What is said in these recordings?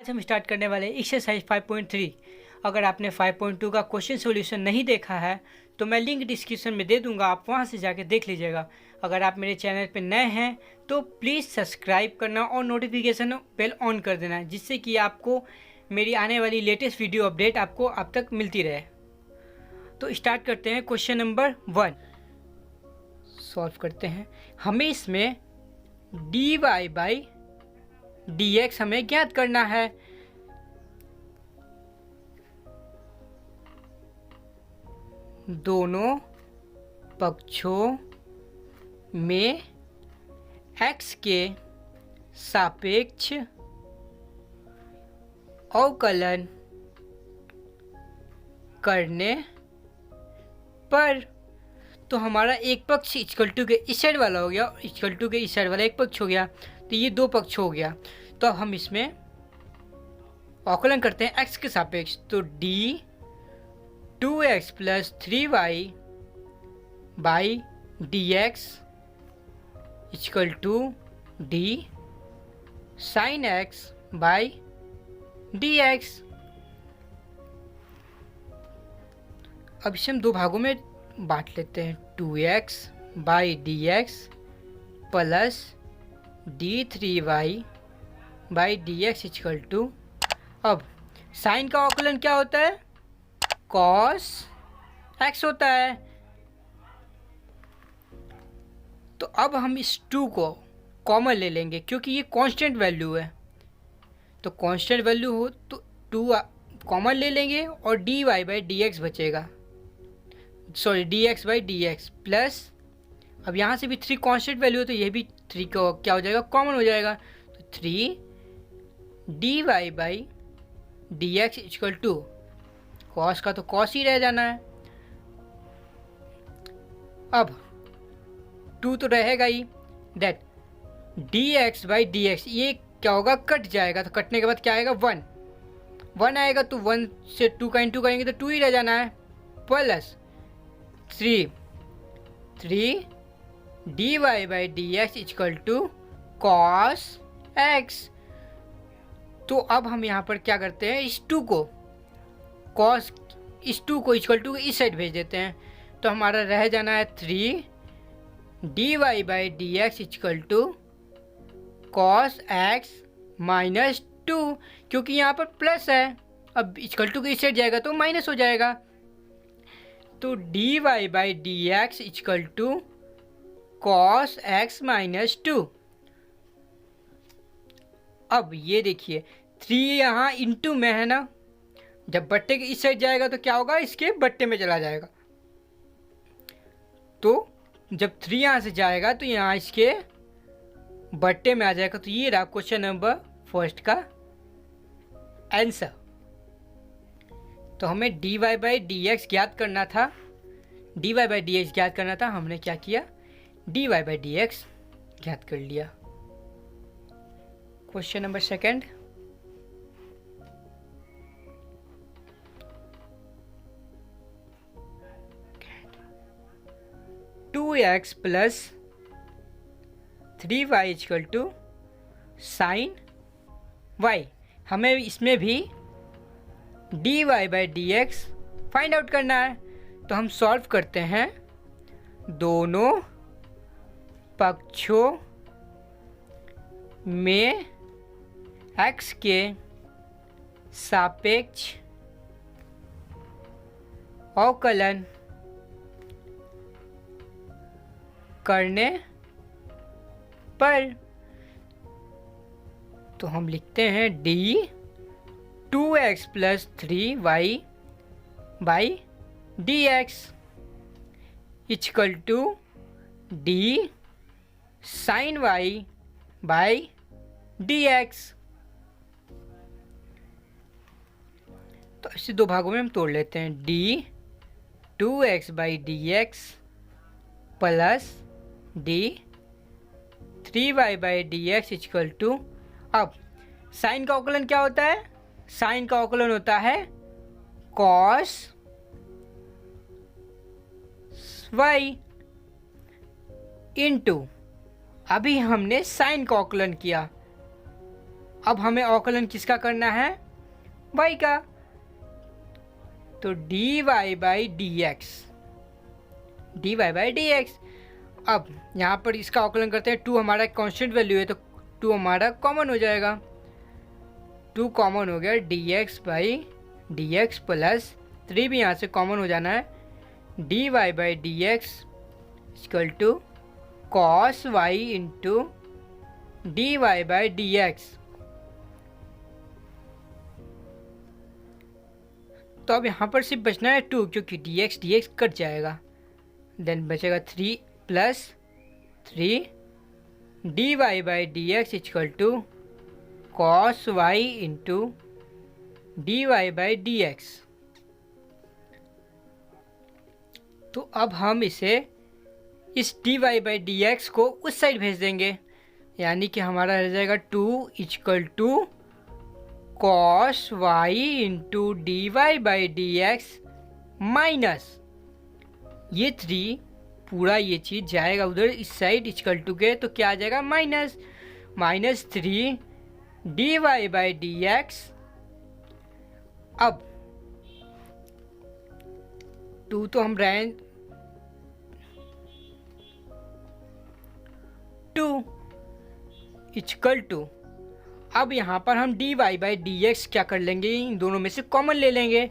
हम स्टार्ट करने वाले एक्सरसाइज 5.3। अगर आपने 5.2 का क्वेश्चन सॉल्यूशन नहीं देखा है तो मैं लिंक डिस्क्रिप्शन में दे दूंगा, आप वहां से जाके देख लीजिएगा। अगर आप मेरे चैनल पर नए हैं तो प्लीज़ सब्सक्राइब करना और नोटिफिकेशन बेल ऑन कर देना, जिससे कि आपको मेरी आने वाली लेटेस्ट वीडियो अपडेट आपको अब तक मिलती रहे। तो स्टार्ट करते हैं। क्वेश्चन नंबर 1 सॉल्व करते हैं। हमें इसमें dy बाई dx हमें ज्ञात करना है। दोनों पक्षों में x के सापेक्ष अवकलन करने पर, तो हमारा एक पक्ष इक्वल टू के इस साइड वाला हो गया, इक्वल टू के इस साइड वाला एक पक्ष हो गया, तो ये दो पक्ष हो गया। तो अब हम इसमें अवकलन करते हैं x के सापेक्ष। तो d 2x plus 3y by dx equal to d sine x by dx। अब इसे हम दो भागों में बांट लेते हैं। 2x by dx plus d3y by dx equal to, अब साइन का अवकलन क्या होता है? cos x होता है। तो अब हम इस 2 को कॉमन ले लेंगे क्योंकि ये कांस्टेंट वैल्यू है। तो कांस्टेंट वैल्यू हो तो 2 कॉमन ले लेंगे और dy बाई dx बचेगा, sorry dx by dx plus, अब यहाँ से भी 3 कांस्टेंट वैल्यू है तो ये भी 3 का क्या हो जाएगा? कॉमन हो जाएगा। तो 3 dy by dx equal to, cos का तो कॉस ही रह जाना है। अब 2 तो रहेगा ही, दैट dx बाई dx ये क्या होगा? कट जाएगा। तो कटने के बाद क्या आएगा? 1 आएगा। तो 1 से 2 का इंटू करेंगे तो 2 ही रह जाना है, plus 3 dy by dx equal to cos x। तो अब हम यहाँ पर क्या करते हैं? इस 2 को कॉस, इस 2 को इक्वल टू इस साइड भेज देते हैं। तो हमारा रह जाना है 3 dy by dx equal to cos x minus 2, क्योंकि यहाँ पर प्लस है। अब इक्वल टू के इस साइड जाएगा तो माइनस हो जाएगा। तो dy by dx equal to cos x minus 2। अब ये देखिए 3 यहाँ इंटू में है ना, जब बट्टे के इस साइड जाएगा तो क्या होगा? इसके बट्टे में चला जाएगा। तो जब 3 यहाँ से जाएगा तो यहाँ इसके बट्टे में आ जाएगा। तो ये रहा क्वेश्चन नंबर फर्स्ट का आंसर। तो हमें dy बाई dx ज्ञात करना था, dy बाई dx ज्ञात करना था। हमने क्या किया? dy बाई dx ज्ञात कर लिया। Question number second, two x plus 3y equal to sine y। हमें इसमें भी dy by dx find out करना है। तो हम सॉल्व करते हैं। दोनों पक्षों में x के सापेक्ष अवकलन करने पर, तो हम लिखते हैं d 2x plus 3y by dx equal to d sine y by dx। तो इसे दो भागों में हम तोड़ लेते हैं। d 2x by dx plus d 3y by dx equal to, अब साइन का अवकलन क्या होता है? साइन का अवकलन होता है कॉस y इंटू, अभी हमने साइन का अवकलन किया, अब हमें अवकलन किसका करना है, y का। तो dy बाई डी एक्स। अब यहाँ पर इसका अवकलन करते हैं, 2 हमारा कांस्टेंट वैल्यू है तो 2 हमारा कॉमन हो जाएगा, 2 कॉमन हो गया, d x by D x plus 3 भी यहाँ से कॉमन हो जाना है, dy by D x equal to cos y into d y by D x. तो अब यहाँ पर सिर्फ बचना है 2, क्योंकि डी एक्स कट जाएगा, देन बचेगा 3 plus 3 d y by D x equal to cos y into d y by D x. तो अब हम इसे इस D y by D x को उस साइड भेज देंगे, यानी कि हमारा रह जाएगा 2 equal to cos y into d y by D x minus ये 3 पूरा ये चीज़ जाएगा उधर इस साइड इक्वल टू के, तो क्या आ जाएगा minus 3 d y by D x. अब 2 तो हम रहे 2 इक्वल टू, अब यहाँ पर हम d y by D x क्या कर लेंगे, इन दोनों में से कॉमन ले लेंगे।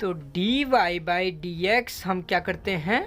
तो d y by D x हम क्या करते हैं,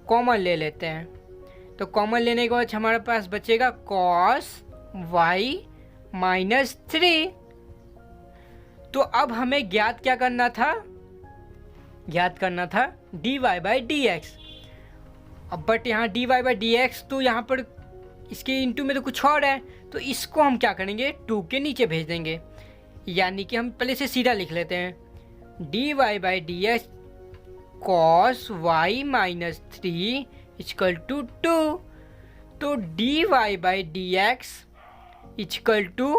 कॉमन ले लेते हैं। तो कॉमन लेने के बाद हमारे पास बचेगा कॉस वाई माइनस 3। तो अब हमें ज्ञात क्या करना था, ज्ञात करना था d y by D x. अब बट यहाँ d y by D x तो यहाँ पर इसके इंटू में तो कुछ और है, तो इसको हम क्या करेंगे 2 के नीचे भेज देंगे, यानी कि हम पहले से सीधा लिख लेते हैं d y by D x cos y minus 3 equal to 2। तो d y by D x equal to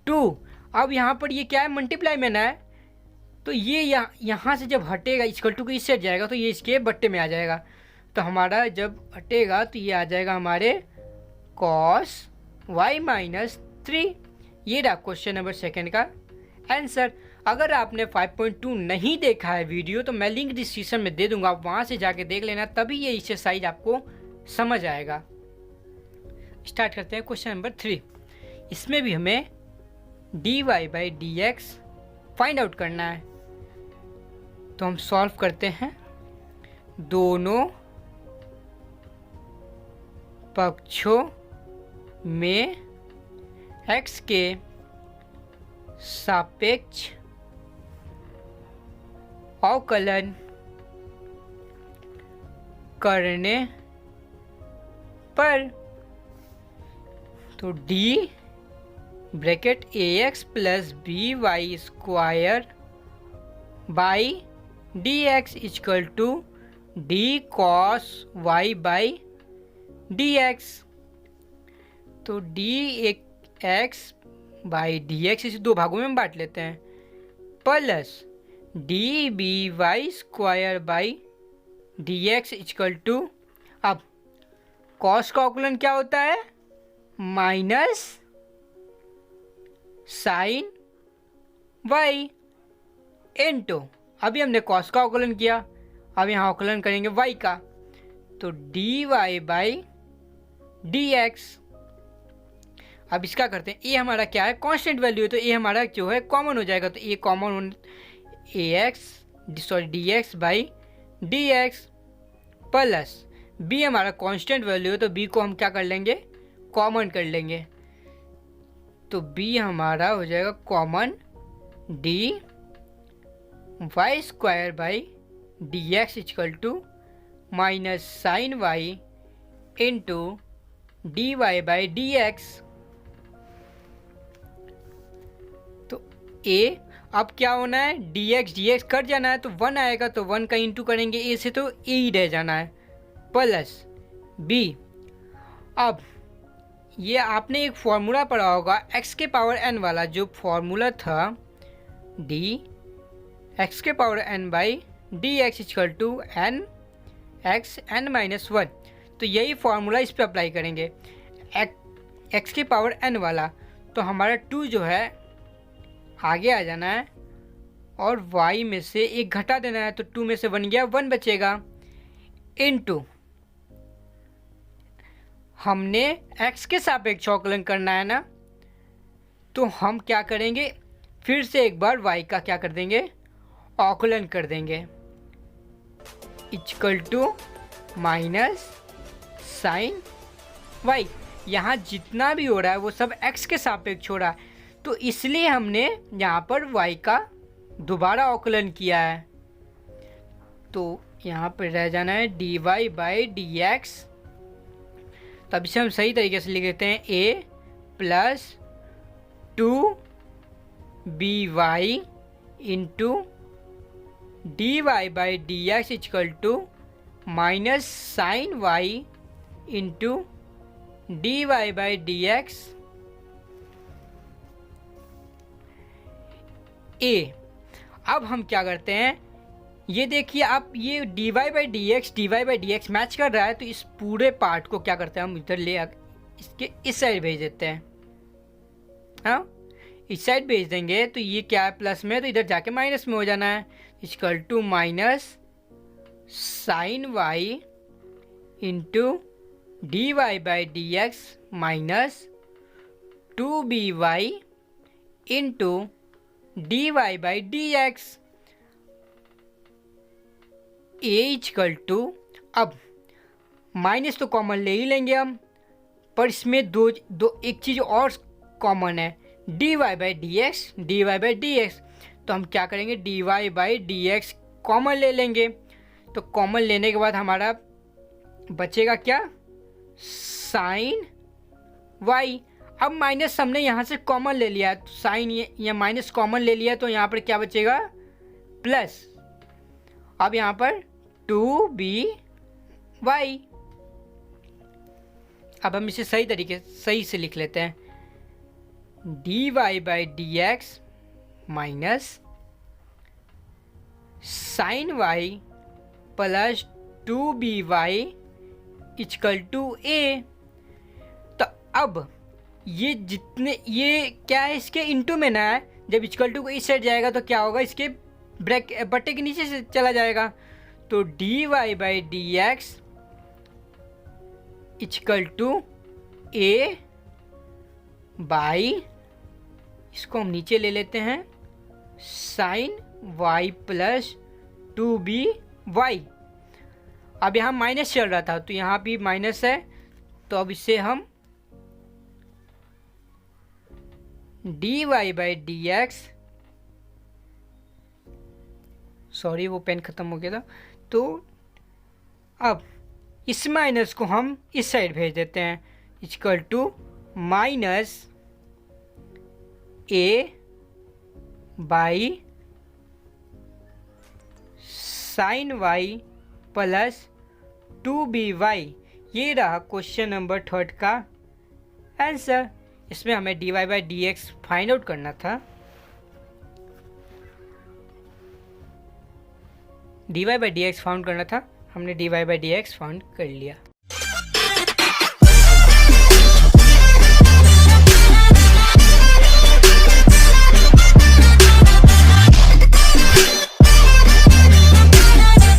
2। अब यहाँ पर ये क्या है, मल्टीप्लाई में ना है, तो ये यहाँ से जब हटेगा इक्वल टू के इससे हट जाएगा तो ये इसके बट्टे में आ जाएगा। तो हमारा जब हटेगा तो ये आ जाएगा हमारे कॉस वाई माइनस 3। ये रहा क्वेश्चन नंबर 2 का आंसर। अगर आपने 5.2 नहीं देखा है वीडियो तो मैं लिंक डिस्क्रिप्शन में दे दूंगा, आप वहाँ से जाके देख लेना, तभी ये एक्सरसाइज आपको समझ आएगा। स्टार्ट करते हैं क्वेश्चन नंबर 3। इसमें भी हमें d y by D x find out करना है। तो हम सॉल्व करते हैं, दोनों पक्षों में x के सापेक्ष अवकलन करने पर, तो d bracket ax plus B Y square by D x equal to D cos Y by D x. तो D x by D X इसे 2 भागों में हम बांट लेते हैं, plus D B Y square by D x equal to, अब cos का अवकलन क्या होता है, माइनस साइन वाई इनटू, अभी हमने कॉस का अवकलन किया, अब यहाँ अवकलन करेंगे y का, तो d y by D x. अब इसका करते हैं, ए हमारा क्या है, कांस्टेंट वैल्यू है, तो ए हमारा जो है कॉमन हो जाएगा, तो A common A X sorry D x by D x plus B हमारा कांस्टेंट वैल्यू है, तो बी को हम क्या कर लेंगे, कॉमन कर लेंगे। तो बी हमारा हो जाएगा common d y square by D x equal to minus sine y into d y by D x. तो ए अब क्या होना है, डी एक्स कट जाना है, तो 1 आएगा, तो 1 का इंटू करेंगे ए से, तो ए ही रह जाना है, प्लस बी। अब ये आपने एक फॉर्मूला पढ़ा होगा x के पावर n वाला, जो फॉर्मूला था डी एक्स के power n by D x equal to n x n minus 1। तो यही फॉर्मूला इस पर अप्लाई करेंगे। x की पावर n वाला, तो हमारा 2 जो है आगे आ जाना है और y में से एक घटा देना है, तो 2 में से 1 गया, 1 बचेगा, इनटू हमने x के सापेक्ष अवकलन करना है ना, तो हम क्या करेंगे, फिर से एक बार y का क्या कर देंगे, अवकलन कर देंगे, equal to minus sine y। यहाँ जितना भी हो रहा है वो सब x के सापेक्ष हो रहा है, तो इसलिए हमने यहाँ पर y का दोबारा अवकलन किया है। तो यहाँ पर रह जाना है dy/dx। तब इसे हम सही तरीके से लिख देते हैं a plus 2by into dy/dx equal to minus sine y into dy/dx a। अब हम क्या करते हैं, ये देखिए आप, ये dy/dx मैच कर रहा है, तो इस पूरे पार्ट को क्या करते हैं, हम इधर ले इसके इस साइड भेज देते हैं। हाँ, इस साइड भेज देंगे तो ये क्या है, प्लस में, तो इधर जाके माइनस में हो जाना है, equal to minus sine y into dy/dx minus 2by into dy/dx a equal to, अब माइनस तो कॉमन ले ही लेंगे हम, पर इसमें एक चीज़ और कॉमन है, dy/dx। तो हम क्या करेंगे, dy/dx कॉमन ले लेंगे, तो कॉमन लेने के बाद हमारा बचेगा क्या, साइन y। अब माइनस हमने यहाँ से कॉमन ले लिया, तो साइन या माइनस कॉमन ले लिया, तो यहाँ पर क्या बचेगा, प्लस। अब यहाँ पर 2by। अब हम इसे सही से लिख लेते हैं, dy/dx minus sine y plus 2by equal to a। तो अब ये क्या है, इसके इंटू में ना है, जब इक्वल टू को इस साइड जाएगा तो क्या होगा, इसके बट्टे के नीचे से चला जाएगा, तो dy/dx equal to a by, इसको हम नीचे ले लेते हैं, साइन y प्लस 2by। अब यहाँ माइनस चल रहा था, तो यहाँ भी माइनस है, तो अब इसे हम dy/dx, सॉरी वो पेन ख़त्म हो गया था, तो अब इस माइनस को हम इस साइड भेज देते हैं, equal to minus a by sine y plus 2by। ये रहा क्वेश्चन नंबर 3 का आंसर। इसमें हमें dy/dx फाइंड आउट करना था। dy/dx फाउंड करना था, हमने dy/dx फाउंड कर लिया।